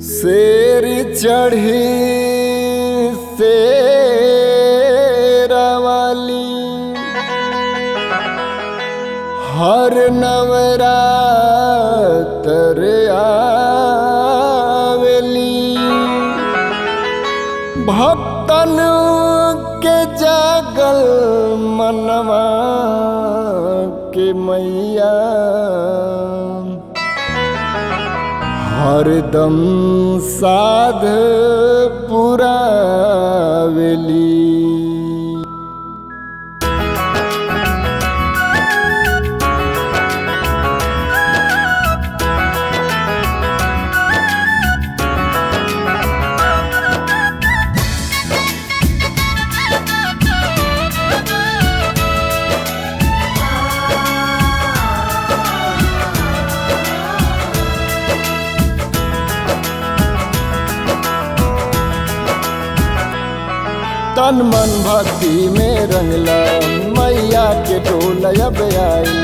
शेर चढ़ी शेरवाली हर नवरात्र आवेली। भक्तन के जागल मनवा के मैया हरदम साध पुरावेली। तन मन भक्ति में रंगला मैया के डोल अब आई।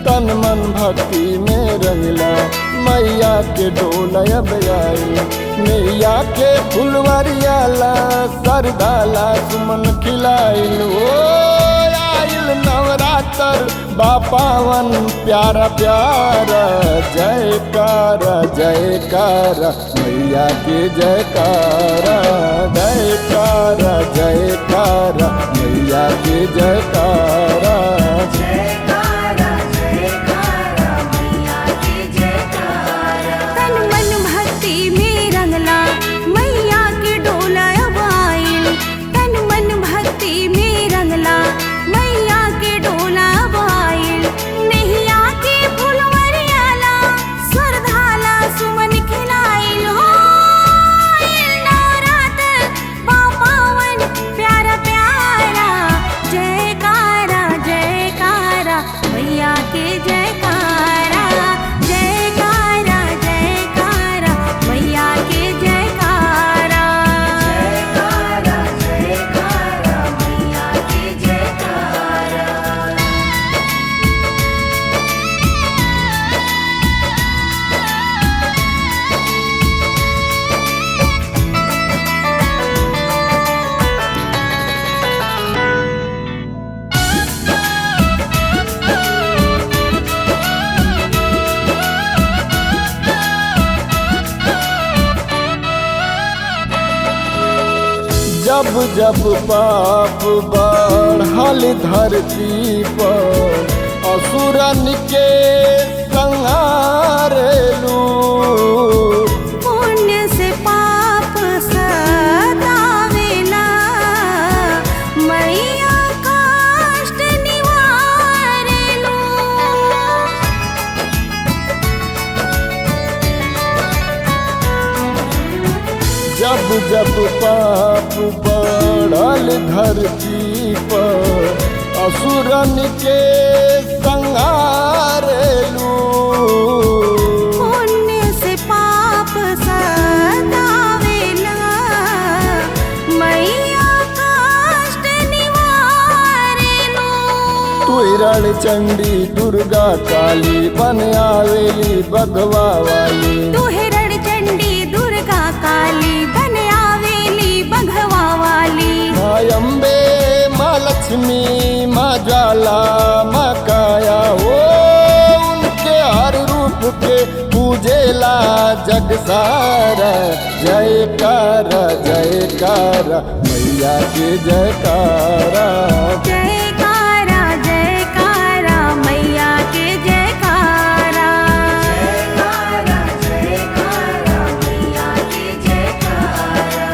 तन मन भक्ति में रंगला मैया के डोल अब आई। मैया के फुलवरियाला सरदाला सुमन खिलाइल। ओ आइल नवरात्र बापावन प्यारा प्यारा जयकारा जयकारा मैया के जयकारा जयकारा जयकारा मैया के जयकारा। जयकारा जयकारा मैया के जयकारा। तन मन भक्ति में रंगला मैया के डोला अब आइल। तन मन भक्ति में रंगला मैया के डोला अब आइल। नैया के फुलवरियाला सरधाला सुमन खिलाइल। हो नवरात्र बापावन प्यारा प्यारा जयकारा जयकारा मैया के जयकारा जयकारा जयकारा मैया के जयकारा जयकारा जयकारा मैया के जयकारा। जब जब पाप बढ़ल धरती पर असुरन के संहारेलू। पुण्य से पाप सतावेला मैया कष्ट निवारेलू। जब जब पाप बढ़ल धरती पर असुरन के संहारेलू। पुण्य से पाप सतावेला मैया कष्ट निवारेलू। तू रण चंडी दुर्गा काली बन आवेली बगवा वाली। तू हिरण चंडी दुर्गा काली बन आवेली बघवा वाली। माँ अम्बे माँ लक्ष्मी माँ ज्वाला माँ काया हो उनके हर रूप के पूजेला जग सारा। जयकारा जयकारा मैया के जयकारा जयकारा जयकारा मैया के जयकारा जयकारा जयकारा मैया के जयकारा।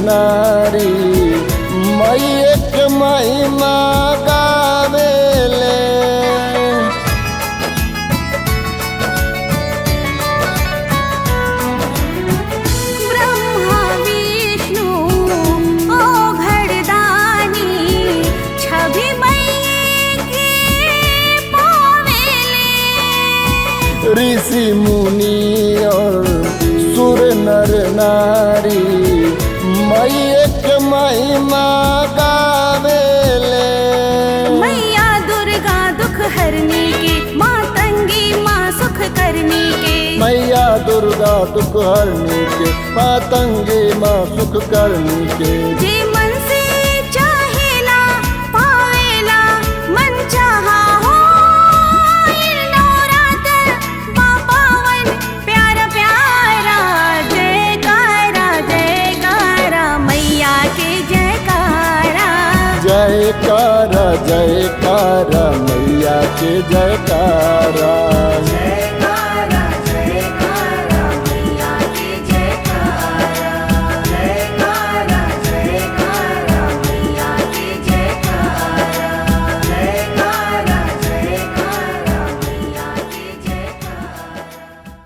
नारी मैया के महिमा गावेले। ब्रह्मा विष्णु ओ घरदानी छवि मैया के पावेले। ऋषि मुनि और सुर नर नारी मैया के महिमा गावेले। मैया दुर्गा दुख हरने के, मातंगी माँ सुख करने के। मैया दुर्गा दुख हरने के, मातंगी माँ सुख करने के। जे मन से चाहेला पावेला, मन चाहा हो नवरात्र पावन प्यारा प्यारा। जयकारा जयकारा मैया के जयकारा। जयकारा जयकारा मैया के जयकारा।